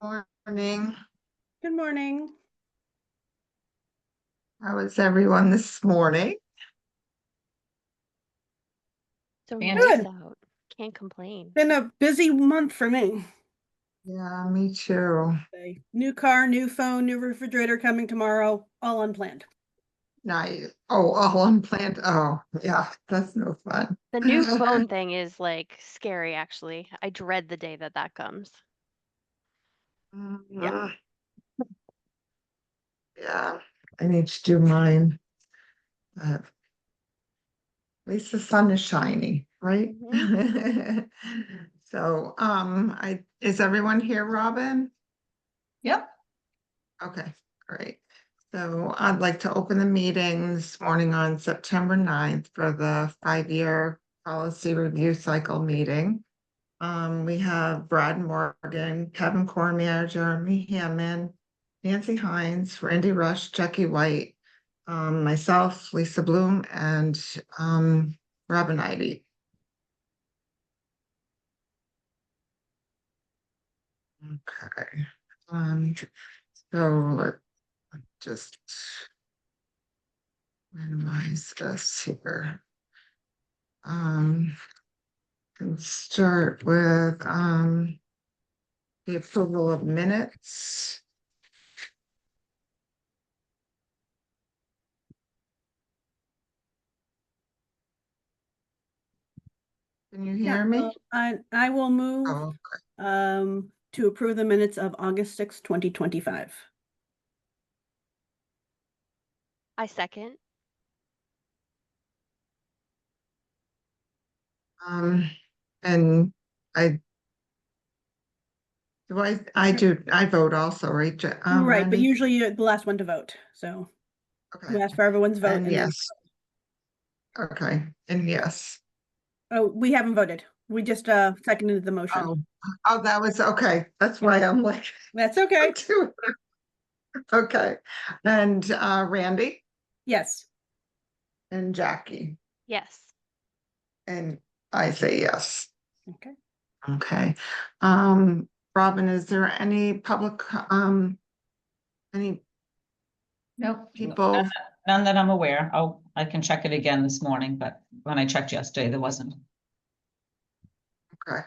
Morning. Good morning. How is everyone this morning? So nice Good. out. Can't complain. Been a busy month for me. Yeah, me too. A new car, new phone, new refrigerator coming tomorrow, all unplanned. Nice. Oh, all unplanned. Oh, yeah, that's no fun. The new phone thing is like scary, actually. I dread the day that that comes. Yeah. Yeah, I need to do mine. At least the sun is shining, right? Hmm. So, is everyone here, Robin? Yep. Okay, great. So I'd like to open the meeting this morning on September 9th for the 5-year policy review cycle meeting. We have Brad Morgan, Kevin Cormier, Jeremy Hammond, Nancy Hines, Randy Rush, Jackie White, myself, Lisa Bloom, and Robin Ivy. Okay. So let's just minimize this here. Can start with the approval of minutes. Can you hear me? I will move Oh, to approve the minutes of August 6, 2025. I second. And I I vote also, right? Right, but Randy? usually you're the last one to vote. So we Okay. ask for everyone's vote And and then, yes. Okay. And yes. oh, we haven't voted. We just seconded the motion. Oh, oh, that was okay. That's why I'm like, That's okay. okay. And Randy Yes. and Jackie. Yes. And I say yes. Okay. Okay. Robin, is there any public, any Nope. people? None that I'm aware. I can check it again this morning, but when I checked yesterday, there wasn't. Okay.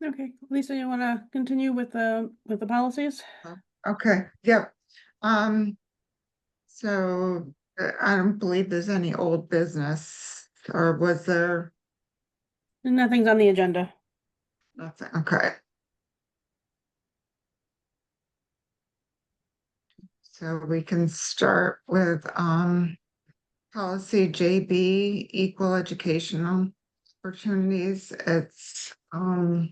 Okay. Lisa, you want to continue with the policies? Okay. Yep. Um, so I don't believe there's any old business, or was there Nothing's on the agenda. nothing? Okay. So we can start with policy JB, equal educational opportunities. It's a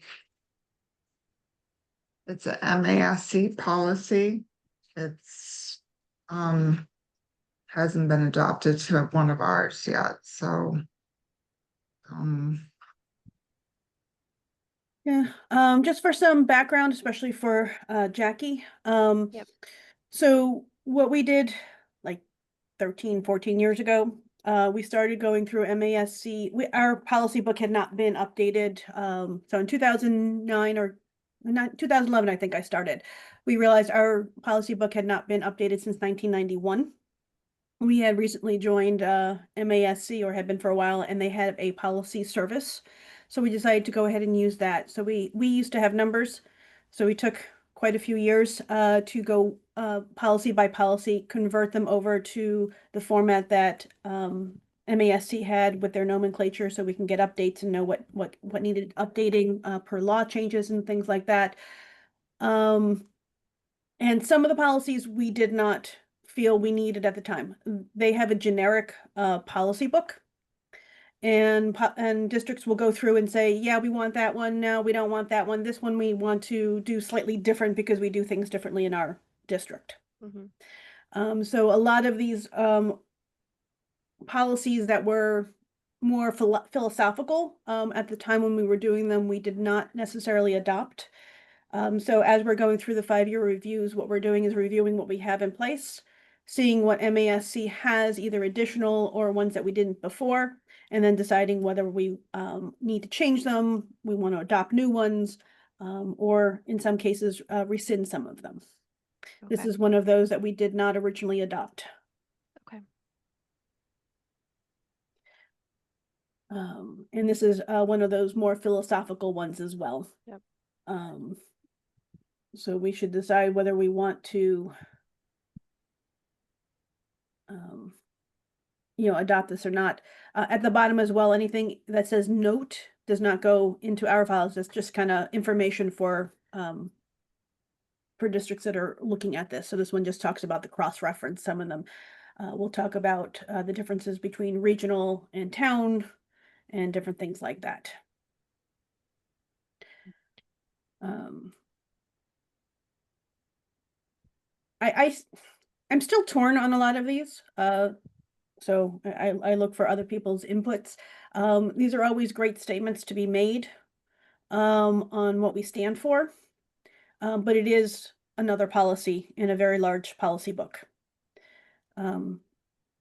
MASC policy. It's hasn't been adopted to one of ours yet, so um Yeah, just for some background, especially for Jackie. Yep. So what we did like 13, 14 years ago, we started going through MASC. Our policy book had not been updated. So in 2009 or not 2011, I think I started. We realized our policy book had not been updated since 1991. We had recently joined MASC, or had been for a while, and they had a policy service. So we decided to go ahead and use that. So we used to have numbers. So we took quite a few years to go policy by policy, convert them over to the format that MASC had with their nomenclature, so we can get updates and know what needed updating per law changes and things like that. Um, And some of the policies we did not feel we needed at the time. They have a generic policy book. And districts will go through and say, yeah, we want that one. No, we don't want that one. This one we want to do slightly different because we do things differently in our district. Mhm. So a lot of these policies that were more philosophical at the time when we were doing them, we did not necessarily adopt. So as we're going through the 5-year reviews, what we're doing is reviewing what we have in place, seeing what MASC has, either additional or ones that we didn't before, and then deciding whether we need to change them, we want to adopt new ones, or in some cases, rescind some of them. This Okay. is one of those that we did not originally adopt. Okay. And this is one of those more philosophical ones as well. Yep. So we should decide whether we want to adopt this or not. At the bottom as well, anything that says note does not go into our files. It's just kind of information for districts that are looking at this. So this one just talks about the cross-reference. Some of them we'll talk about the differences between regional and town and different things like that. I'm still torn on a lot of these. So I look for other people's inputs. These are always great statements to be made on what we stand for. But it is another policy in a very large policy book.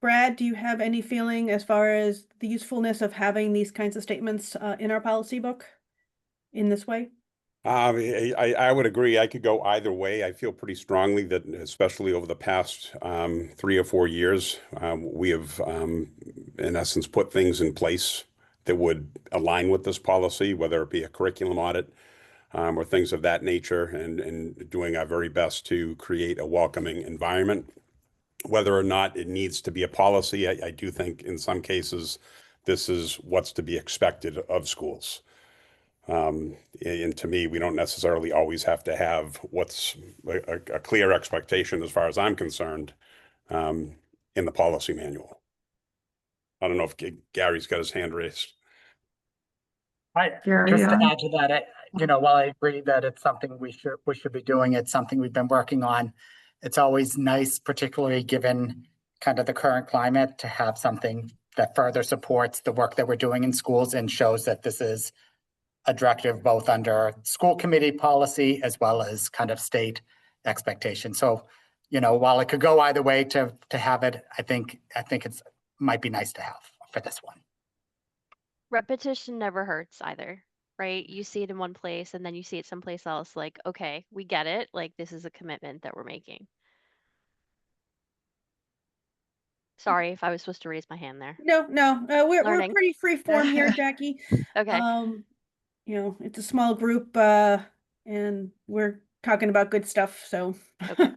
Brad, do you have any feeling as far as the usefulness of having these kinds of statements in our policy book in this way? I would agree. I could go either way. I feel pretty strongly that, especially over the past 3 or 4 years, we have, in essence, put things in place that would align with this policy, whether it be a curriculum audit or things of that nature, and doing our very best to create a welcoming environment. Whether or not it needs to be a policy, I do think in some cases this is what's to be expected of schools. And to me, we don't necessarily always have to have what's a clear expectation, as far as I'm concerned, in the policy manual. I don't know if Gary's got his hand raised. Gary, Just to add to that, while I agree that it's something we should be doing, it's something we've been working on. It's always nice, particularly given kind of the current climate, to have something that further supports the work that we're doing in schools and shows that this is a directive both under school committee policy as well as kind of state expectation. So, while it could go either way to have it, I think it's might be nice to have for this one. Repetition never hurts either, right? You see it in one place and then you see it someplace else. Like, okay, we get it. Like, this is a commitment that we're making. Sorry if I was supposed to raise my hand there. No, we're Learning. pretty free form here, Jackie. Okay. It's a small group and we're talking about good stuff, so. Okay.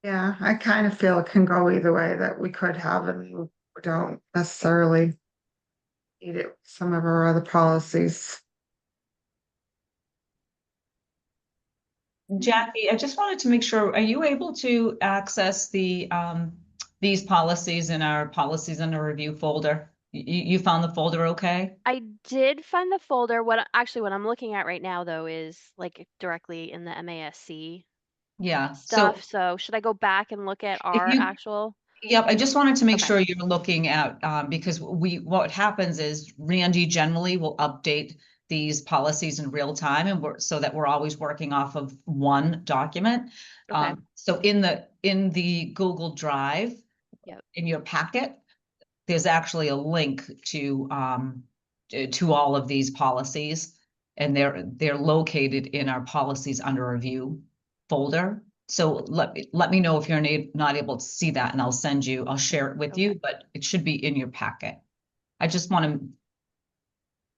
yeah, I kind of feel it can go either way, that we could have it, and we don't necessarily need it with some of our other policies. Jackie, I just wanted to make sure, are you able to access the these policies in our policies under review folder? You found the folder okay? I did find the folder. What I'm looking at right now though is like directly in the MASC Yeah. stuff. So should I go back and look at our you- actual? Yep, I just wanted to make Okay. sure you're looking at, because what happens is Randy generally will update these policies in real time, and so that we're always working off of one document. Okay. So in the Google Drive, Yep. in your packet, there's actually a link to all of these policies, and they're located in our policies under review folder. So let me know if you're not able to see that, and I'll share it with you, but it should be in your packet. I just want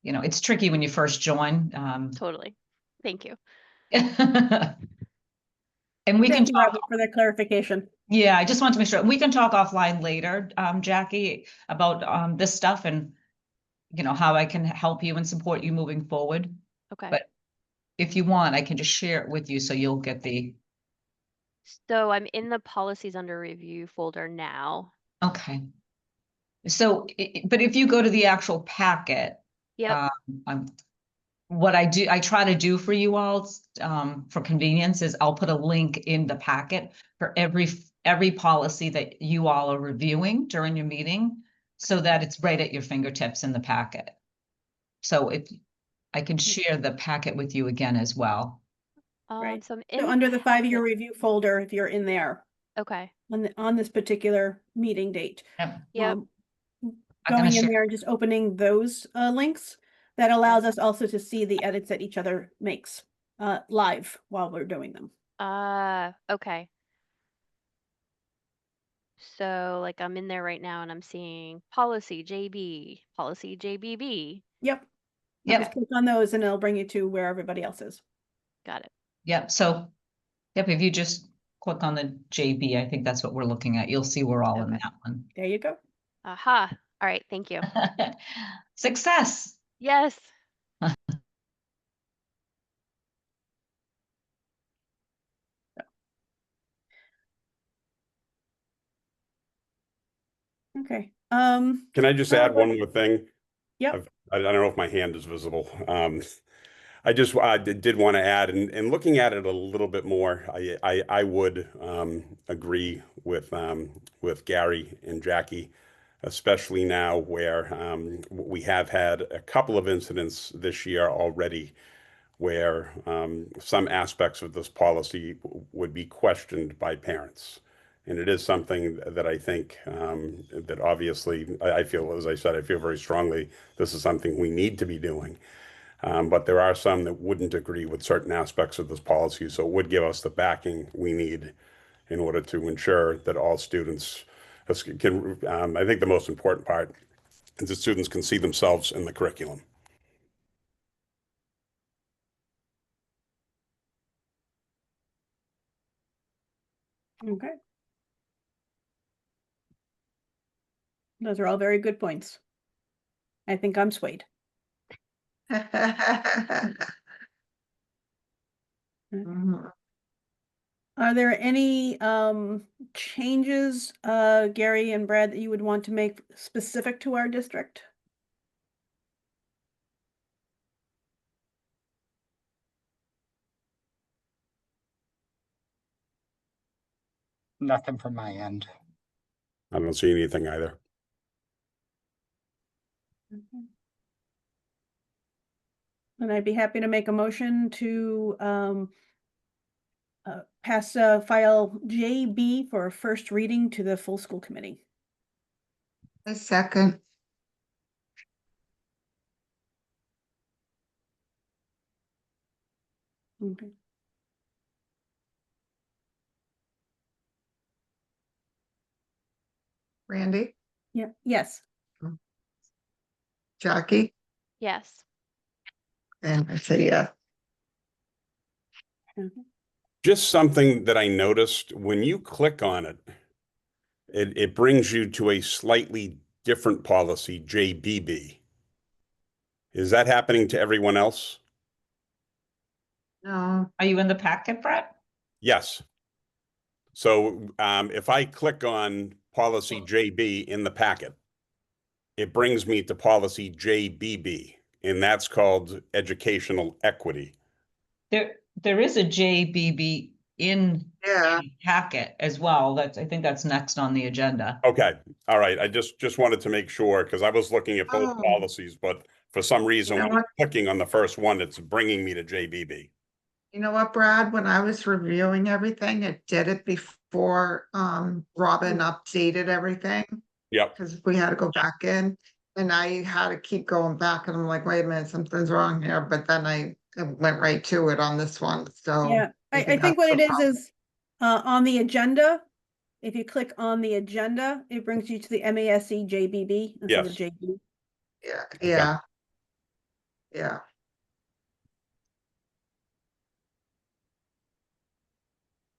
to, it's tricky when you first join. Totally. Thank you. And we can Thank you, talk. Robert, for that clarification. Yeah, I just want to make sure we can talk offline later, Jackie, about this stuff and how I can help you and support you moving forward. Okay. But if you want, I can just share it with you so you'll get the, So I'm in the policies under review folder now. okay. So, but if you go to the actual packet, Yep. what I try to do for you all, for convenience is I'll put a link in the packet for every policy that you all are reviewing during your meeting, so that it's right at your fingertips in the packet. So if I can share the packet with you again as well. Right. So I'm in So the under the 5-year packet. review folder, if you're in there Okay. on this particular meeting date. Yep. I'm gonna Going in share. there and just opening those links, that allows us also to see the edits that each other makes live while we're doing them. Okay. So like I'm in there right now and I'm seeing policy JB, policy JBB. Yep. Yep. Just click on those and it'll bring you to where everybody else is. Got it. Yep, so, yep, if you just click on the JB, I think that's what we're looking at. You'll see we're all in Okay. that one. There you go. Aha. All right. Thank you. Success. Yes. Okay. Can I just add one more thing? Yep. I don't know if my hand is visible. I just did want to add, and looking at it a little bit more, I would agree with Gary and Jackie, especially now where we have had a couple of incidents this year already where some aspects of this policy would be questioned by parents. And it is something that I think that obviously I feel, as I said, I feel very strongly this is something we need to be doing. But there are some that wouldn't agree with certain aspects of this policy. So it would give us the backing we need in order to ensure that all students can, I think the most important part is that students can see themselves in the curriculum. Okay. Those are all very good points. I think I'm swayed. Mhm. Are there any changes, Gary and Brad, that you would want to make specific to our district? Nothing from my end. I don't see anything either. Mhm. And I'd be happy to make a motion to pass file JB for a first reading to the full school committee. A second. Okay. Randy, Yeah, yes. Jackie, Yes. and I say yeah. Mhm. Just something that I noticed when you click on it, it brings you to a slightly different policy, JBB. Is that happening to everyone else? No, Are you in the packet, Brett? Yes. So if I click on policy JB in the packet, it brings me to policy JBB, and that's called educational equity. There is a JBB in yeah, the packet as well. I think that's next on the agenda. Okay, all right. I just wanted to make sure because I was looking at both Oh. policies, but for some reason, You know when I'm what? clicking on the first one, it's bringing me to JBB. You know what, Brad, when I was reviewing everything, it did it before Robin updated everything. Yep. Because we had to go back in and I had to keep going back and I'm like, wait a minute, something's wrong here. But then I went right to it on this one. So Yeah, maybe I think that's what the it problem. is on the agenda, if you click on the agenda, it brings you to the MASC JBB instead of Yes. JB. Yeah, yeah. Yeah.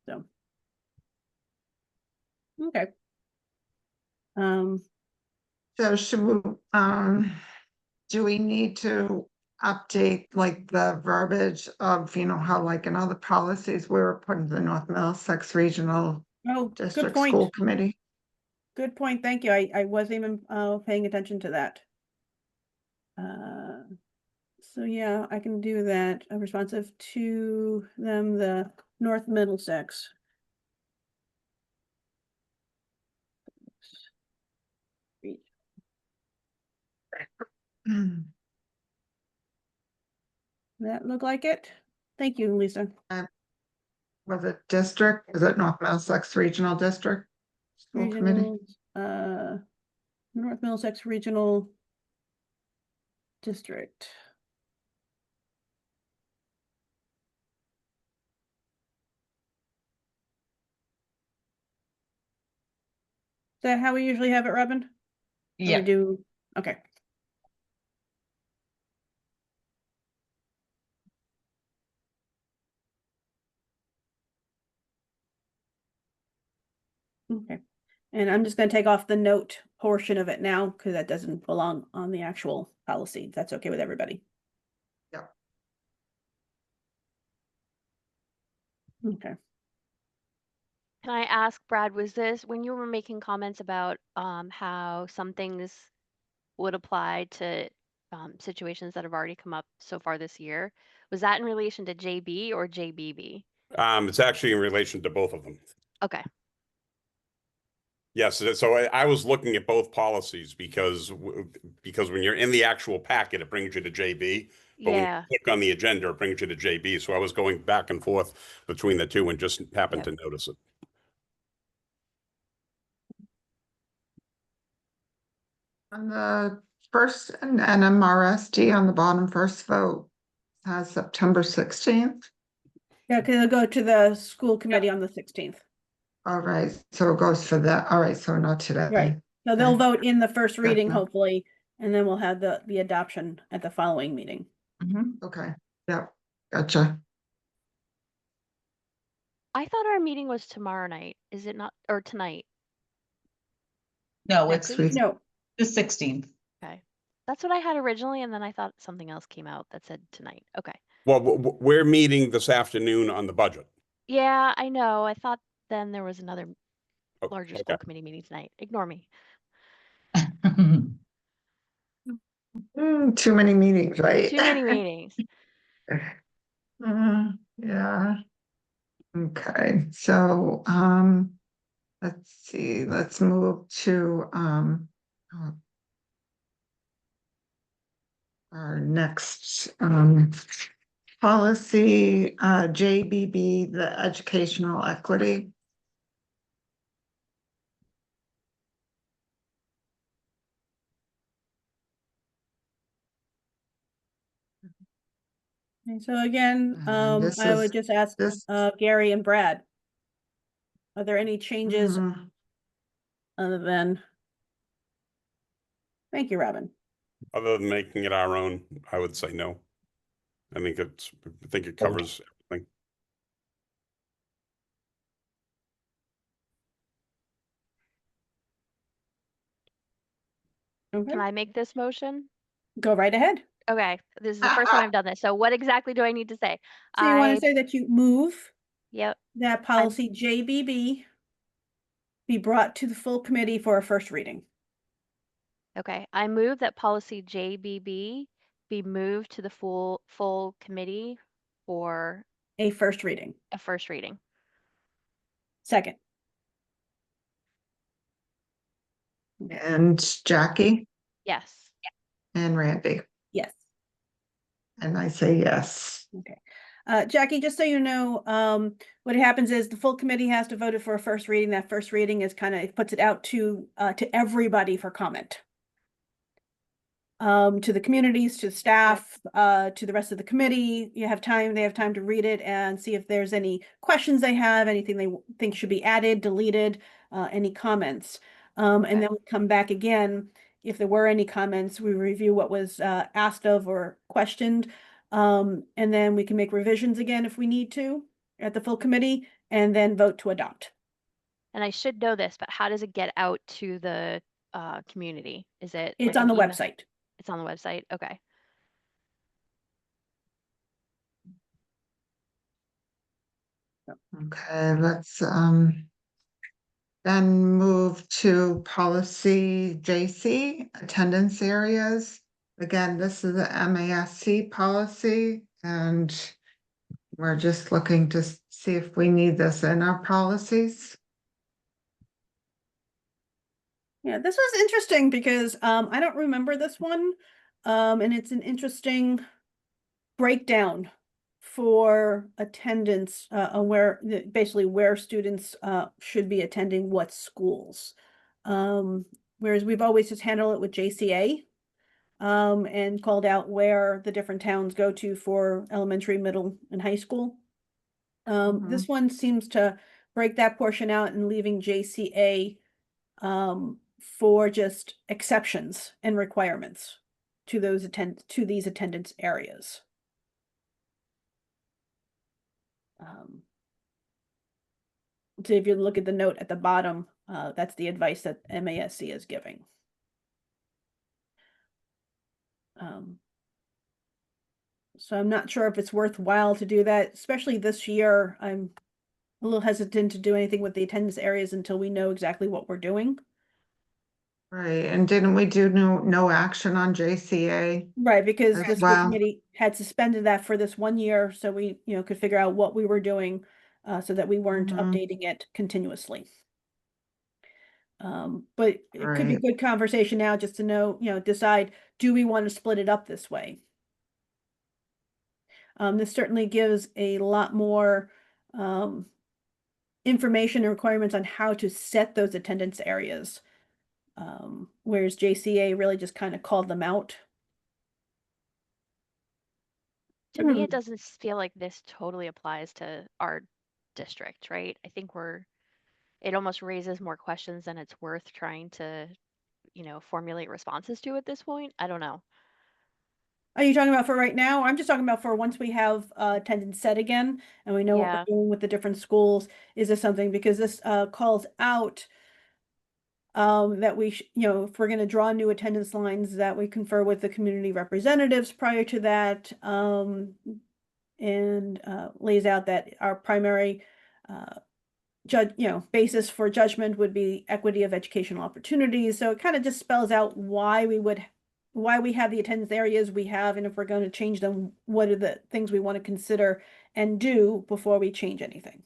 So. Okay. Um, So should we, do we need to update like the verbiage of, how like in other policies, we were putting the North Middlesex Regional Oh, good District point. School Committee. Good point. Thank you. I wasn't even paying attention to that. So yeah, I can do that. Responsive to them, the North Middlesex. That look like it? Thank you, Lisa. Was it district? Is it North Middlesex Regional District? School Committee? Regional, North Middlesex Regional District. Is that how we usually have it, Robin? Or we Yeah, do, okay. Okay, and I'm just gonna take off the note portion of it now, because that doesn't belong on the actual policy. If that's okay with everybody. Yeah. Okay. Can I ask, Brad, was this when you were making comments about how some things would apply to situations that have already come up so far this year? Was that in relation to JB or JBB? It's actually in relation to both of them. Okay. Yes, so I was looking at both policies because when you're in the actual packet, it brings you to JB. But when you Yeah. click on the agenda, it brings you to JB. So I was going back and forth between the two and just happened Yep. to notice it. On the first NMRSD on the bottom first vote has September 16th. Yeah, because it'll go to the school committee on the 16th. All right, so it goes for that. All right, so not today. Right. So they'll Okay. vote in the first reading, Gotcha. hopefully, and then we'll have the adoption at the following meeting. Okay, yep, gotcha. I thought our meeting was tomorrow night. Is it not? Or tonight? no, Next it's week? No, the 16th. Okay. That's what I had originally, and then I thought something else came out that said tonight. Okay. Well, we're meeting this afternoon on the budget. Yeah, I know. I thought then there was another Oh, larger okay. school committee meeting tonight. Ignore me. Too many meetings, right? Too many meetings. Yeah. Okay, so, let's see, let's move to, our next, policy, JBB, the educational equity. and so again, This I is- would just ask this- Gary and Brad. Are there any changes Mm, other than? Thank you, Robin. Other than making it our own, I would say no. I think it covers everything. Okay, Can I make this motion? go right ahead. Okay. This is the first time I've done this. So what exactly do I need to say? So you want I, to say that you move yep. that policy JBB be brought to the full committee for a first reading. Okay. I move that policy JBB be moved to the full committee for A first reading. a first reading. Second. And Jackie Yes. and Randy, Yes. and I say yes. Okay. Jackie, just so you know, what happens is the full committee has to vote it for a first reading. That first reading is kind of, it puts it out to everybody for comment. To the communities, to staff, to the rest of the committee, they have time to read it and see if there's any questions they have, anything they think should be added, deleted, any comments. And then we come back again. If there were any comments, we review what was asked of or questioned. And then we can make revisions again if we need to at the full committee and then vote to adopt. And I should know this, but how does it get out to the community? Is it It's like on an the email? website. It's on the website. Okay. Okay, let's then move to policy JC, attendance areas. Again, this is the MASC policy, and we're just looking to see if we need this in our policies. Yeah, this was interesting because I don't remember this one. And it's an interesting breakdown for attendance, basically where students should be attending what schools. Whereas we've always just handled it with JCA and called out where the different towns go to for elementary, middle, and high school. This one seems to break that portion out and leaving JCA for just exceptions and requirements to these attendance areas. So if you look at the note at the bottom, that's the advice that MASC is giving. So I'm not sure if it's worthwhile to do that, especially this year. I'm a little hesitant to do anything with the attendance areas until we know exactly what we're doing. Right, and didn't we do no action on JCA? Right, because As the school well. committee had suspended that for this 1 year, so we, could figure out what we were doing, so that we weren't updating it continuously. But it could be Right. good conversation now just to know, decide, do we want to split it up this way? This certainly gives a lot more, information and requirements on how to set those attendance areas. Whereas JCA really just kind of called them out. To me, it doesn't feel like this totally applies to our district, right? I think it almost raises more questions than it's worth trying to, formulate responses to at this point. I don't know. Are you talking about for right now? I'm just talking about for once we have attendance set again and we know what Yeah. we're doing with the different schools. Is this something, because this calls out that we, if we're going to draw new attendance lines, that we confer with the community representatives prior to that, and lays out that our primary basis for judgment would be equity of educational opportunities. So it kind of just spells out why we have the attendance areas we have, and if we're going to change them, what are the things we want to consider and do before we change anything.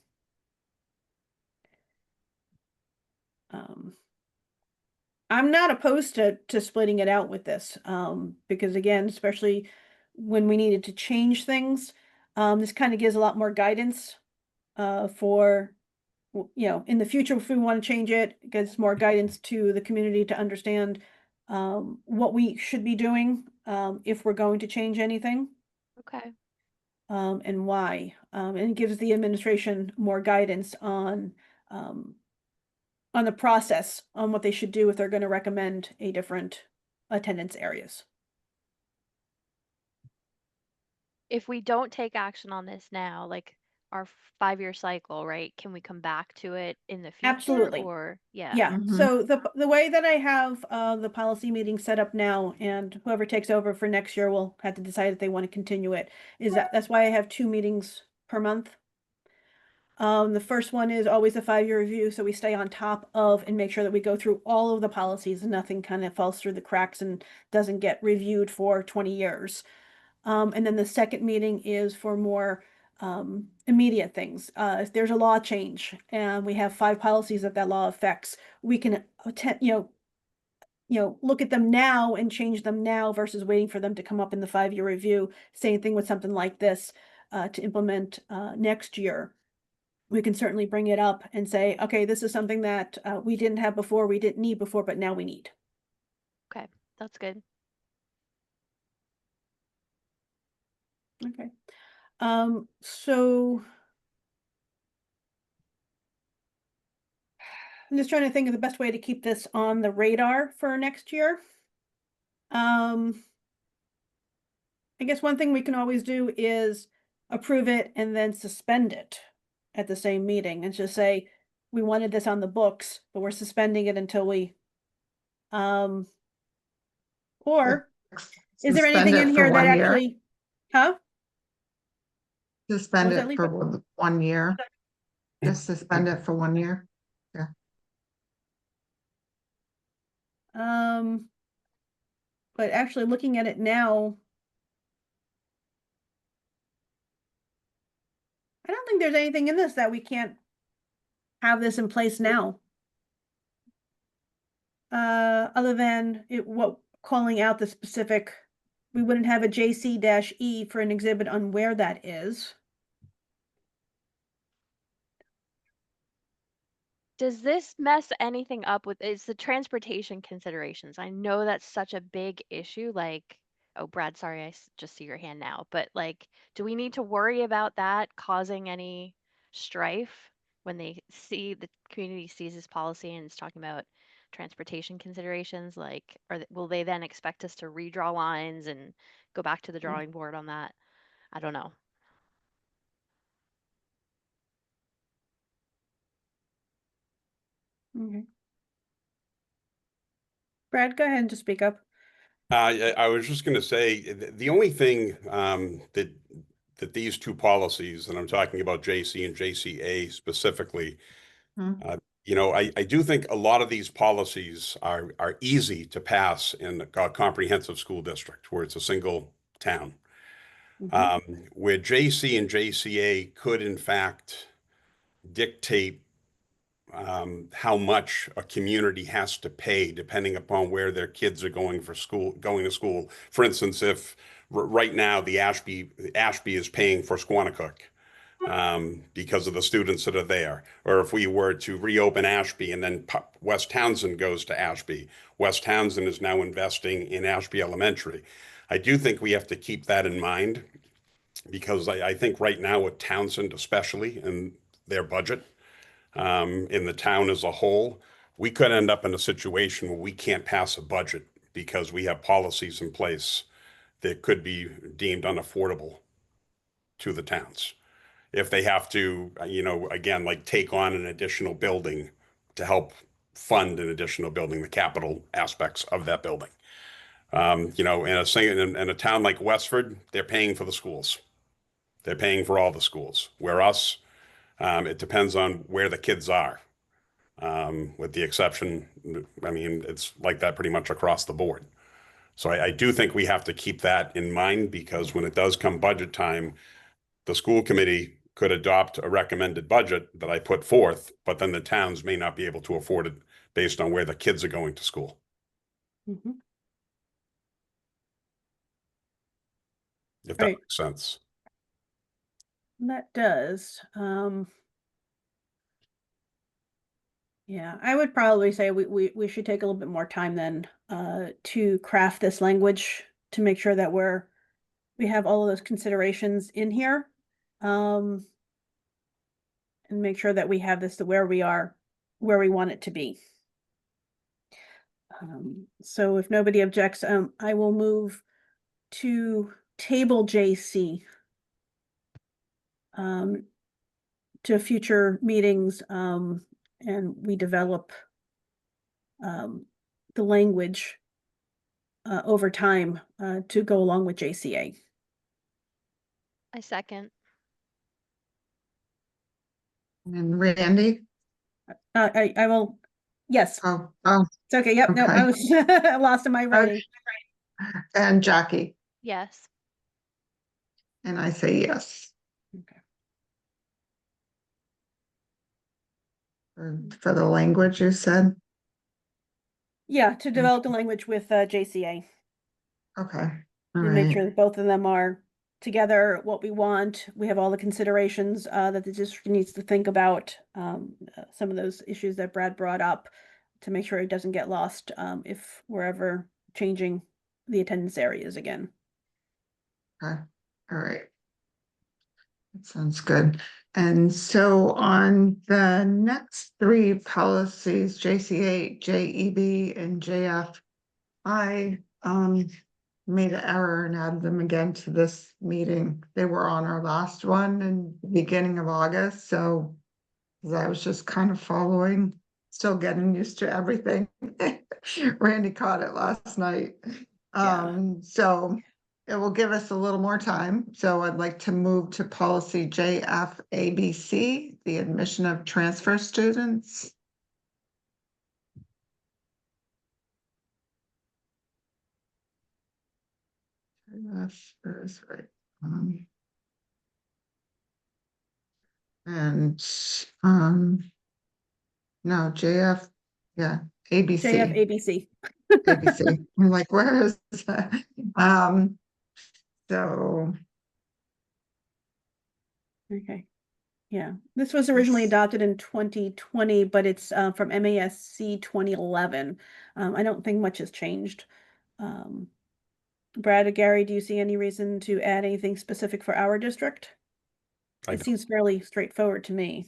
I'm not opposed to splitting it out with this, because again, especially when we needed to change things, this kind of gives a lot more guidance for, in the future, if we want to change it, it gives more guidance to the community to understand what we should be doing if we're going to change anything. Okay. And why. And it gives the administration more guidance on the process, on what they should do if they're going to recommend a different attendance areas. If we don't take action on this now, like our 5-year cycle, right? Can we come back to it in the future? Absolutely. Or yeah. Yeah, so the way that I have the policy meeting set up now, and whoever takes over for next year will have to decide if they want to continue it, that's why I have 2 meetings per month. The first one is always a 5-year review, so we stay on top of and make sure that we go through all of the policies and nothing kind of falls through the cracks and doesn't get reviewed for 20 years. And then the second meeting is for more immediate things. If there's a law change and we have 5 policies that law affects, we can look at them now and change them now versus waiting for them to come up in the 5-year review. Same thing with something like this to implement next year. We can certainly bring it up and say, okay, this is something that we didn't have before, we didn't need before, but now we need. Okay, that's good. Okay. So I'm just trying to think of the best way to keep this on the radar for next year. I guess one thing we can always do is approve it and then suspend it at the same meeting and just say, we wanted this on the books, but we're suspending it until we, or is there Suspend anything it in for here that 1 year. actually, huh? Suspend Was that it Lisa? for 1 year. Just suspend it for 1 year? But actually looking at it now, I don't think there's anything in this that we can't have this in place now. Other than calling out the specific, we wouldn't have a JC-E for an exhibit on where that is. Does this mess anything up with, it's the transportation considerations? I know that's such a big issue, like, oh, Brad, sorry, just see your hand now, but like, do we need to worry about that causing any strife when they see, the community sees this policy and it's talking about transportation considerations? Like, will they then expect us to redraw lines and go back to the drawing board on that? I don't know. Okay. Brad, go ahead and just speak up. I was just going to say the only thing that these two policies, and I'm talking about JC and JCA specifically, I do think a lot of these policies are easy to pass in a comprehensive school district where it's a single town. Where JC and JCA could in fact dictate how much a community has to pay depending upon where their kids are going to school. For instance, if right now the Ashby is paying for Squanicook because of the students that are there, or if we were to reopen Ashby and then West Townsend goes to Ashby, West Townsend is now investing in Ashby Elementary. I do think we have to keep that in mind because I think right now with Townsend, especially in their budget, in the town as a whole, we could end up in a situation where we can't pass a budget because we have policies in place that could be deemed unaffordable to the towns. If they have to, again, like take on an additional building to help fund an additional building, the capital aspects of that building. In a town like Westford, they're paying for the schools. They're paying for all the schools. Where us, it depends on where the kids are. With the exception, I mean, it's like that pretty much across the board. So I do think we have to keep that in mind because when it does come budget time, the school committee could adopt a recommended budget that I put forth, but then the towns may not be able to afford it based on where the kids are going to school. If that Right. makes sense. That does. Yeah, I would probably say we should take a little bit more time then to craft this language to make sure that we have all of those considerations in here. And make sure that we have this to where we want it to be. So if nobody objects, I will move to table JC to future meetings, and we develop the language over time to go along with JCA. I second. And Randy? I will, yes, Oh, it's okay. Yep, no, okay. I was lost in my writing. and Jackie, Yes. and I say yes. Okay. For the language you said? Yeah, to develop the language with JCA. Okay, all And make right. sure that both of them are together, what we want. We have all the considerations that the district needs to think about, some of those issues that Brad brought up to make sure it doesn't get lost if we're ever changing the attendance areas again. Okay, all right. That sounds good. And so on the next three policies, JCA, JEB, and JF, I made an error and added them again to this meeting. They were on our last one in the beginning of August, so 'cause I was just kind of following, still getting used to everything. Randy caught it last night. Yeah. So it will give us a little more time. So I'd like to move to policy JFABC, the admission of transfer students. Transfers, right. And no, JF, yeah, ABC. JFABC. ABC. I'm like, where is that? So Okay. Yeah, this was originally Yes. adopted in 2020, but it's from MASC 2011. I don't think much has changed. Brad or Gary, do you see any reason to add anything specific for our district? I It don't. seems fairly straightforward to me.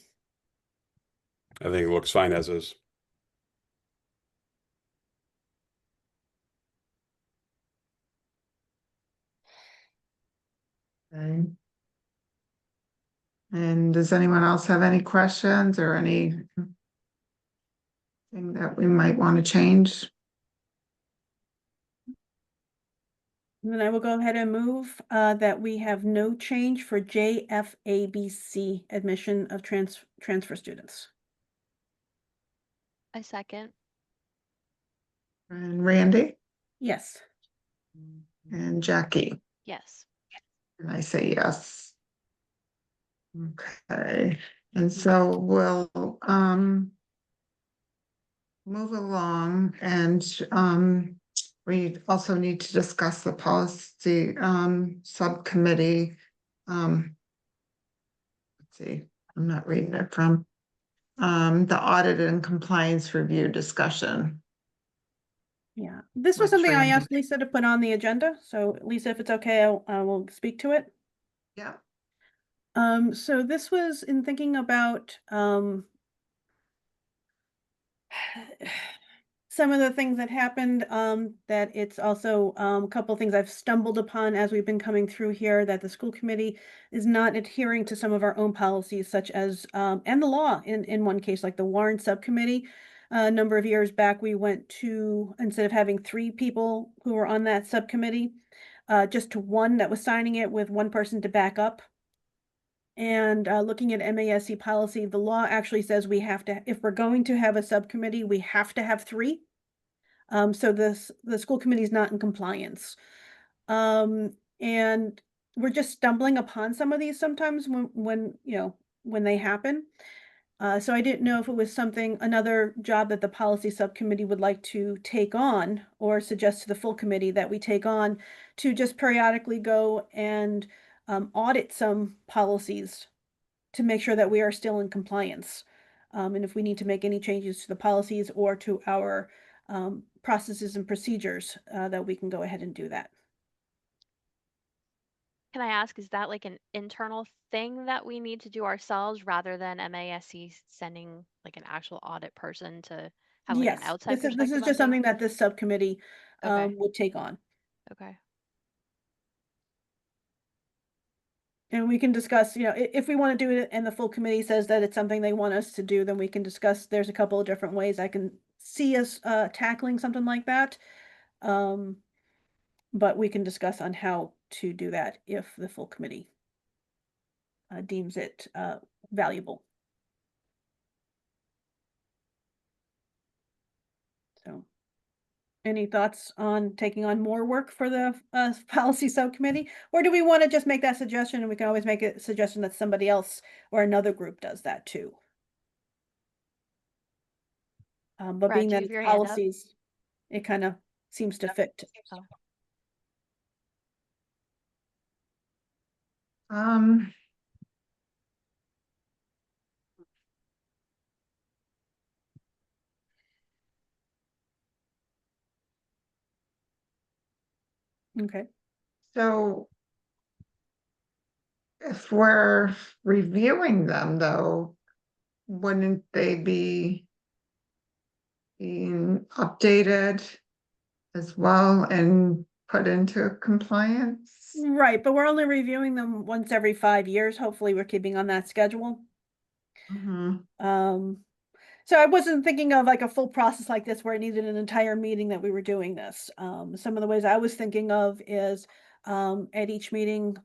I think it looks fine as is. Okay. And does anyone else have any questions or anything that we might want to change? And then I will go ahead and move that we have no change for JFABC admission of transfer students. I second. And Randy Yes. and Jackie, Yes. and I say yes. Okay, and so we'll move along, and we also need to discuss the policy subcommittee. Let's see, I'm not reading it from the audit and compliance review discussion. Yeah, this was Which something I Randy- asked Lisa to put on the agenda. So Lisa, if it's okay, I will speak to it. Yeah. So this was in thinking about some of the things that happened, that it's also a couple of things I've stumbled upon as we've been coming through here, that the school committee is not adhering to some of our own policies, such as and the law in one case, like the Warren Subcommittee. A number of years back, we went to, instead of having 3 people who were on that subcommittee, just to 1 that was signing it with 1 person to back up. And looking at MASC policy, the law actually says we have to, if we're going to have a subcommittee, we have to have 3. So the school committee is not in compliance. And we're just stumbling upon some of these sometimes when they happen. So I didn't know if it was another job that the policy subcommittee would like to take on, or suggest to the full committee that we take on, to just periodically go and audit some policies to make sure that we are still in compliance. And if we need to make any changes to the policies or to our processes and procedures, that we can go ahead and do that. Can I ask, is that like an internal thing that we need to do ourselves rather than MASC sending like an actual audit person to have like an Yes, outside this is perspective on just something things? that this subcommittee Okay. would take on. Okay. And we can discuss, if we want to do it and the full committee says that it's something they want us to do, then we can discuss. There's a couple of different ways I can see us tackling something like that. But we can discuss on how to do that if the full committee deems it valuable. So, any thoughts on taking on more work for the policy subcommittee? Or do we want to just make that suggestion, and we can always make a suggestion that somebody else or another group does that too? But Brad, being do you that have it's your hand up? policies, it kind of seems to fit. Oh. Okay. So if we're reviewing them though, wouldn't they be being updated as well and put into compliance? Right, but we're only reviewing them once every 5 years. Hopefully, we're keeping on that schedule. Mhm. So I wasn't thinking of like a full process like this where it needed an entire meeting that we were doing this. Some of the ways I was thinking of is at each meeting.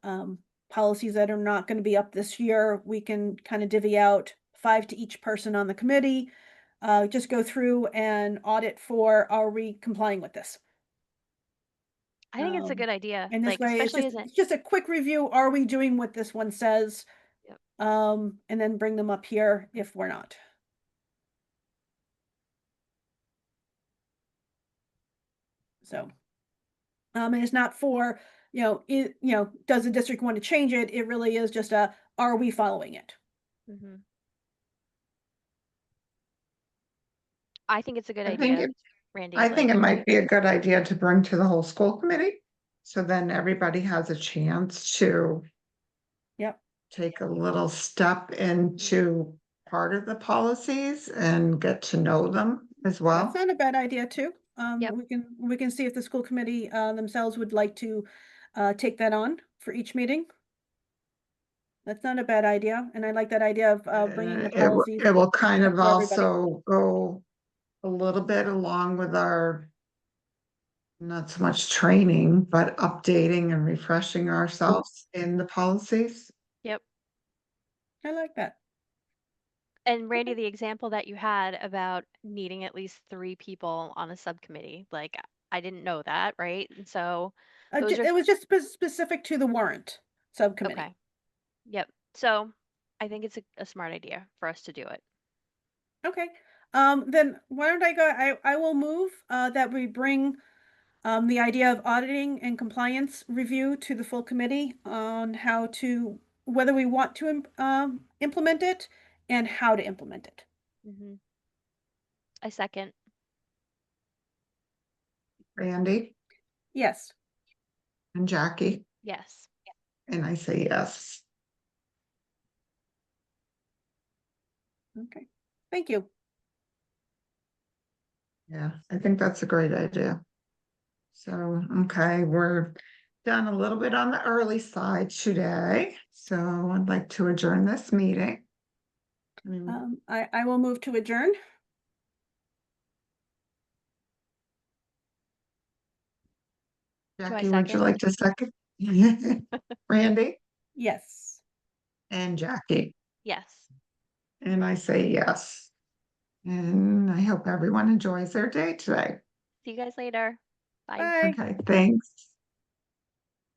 Policies that are not going to be up this year, we can kind of divvy out 5 to each person on the committee. Just go through and audit for, are we complying with this? I think it's a Um, good idea, And this like, way, especially as it's just a quick review. Are we doing what this one says? Yep. And then bring them up here if we're not. So, and it's not for, does the district want to change it? It really is just are we following it? Mhm. I think it's a good I think idea, it, Randy, I think like, it might be a good idea to bring to the whole school committee. So then everybody has a chance to Yep. take a little step into part of the policies and get to know them as well. That's not a bad idea too. Yep. We can see if the school committee themselves would like to take that on for each meeting. That's not a bad idea, and I like that idea of bringing the policies It will kind up of for everybody. also go a little bit along with our, not so much training, but updating and refreshing ourselves in the policies. yep. I like that. And Randy, the example that you had about needing at least 3 people on a subcommittee, like, I didn't know that, right? And so those are It was just specific to the warrant subcommittee. okay. Yep. So I think it's a smart idea for us to do it. Okay. Then why don't I go? I will move that we bring the idea of auditing and compliance review to the full committee on how to, whether we want to implement it and how to implement it. Hmm. I second. Randy Yes. and Jackie, Yes. and I say yes. Okay. Thank you. Yeah, I think that's a great idea. So, okay, we're done a little bit on the early side today, so I'd like to adjourn this meeting. I will move to adjourn. Jackie, would you second? like to second? Randy Yes. and Jackie, Yes. and I say yes. And I hope everyone enjoys their day today. See you guys later. Bye. Bye. Okay, thanks.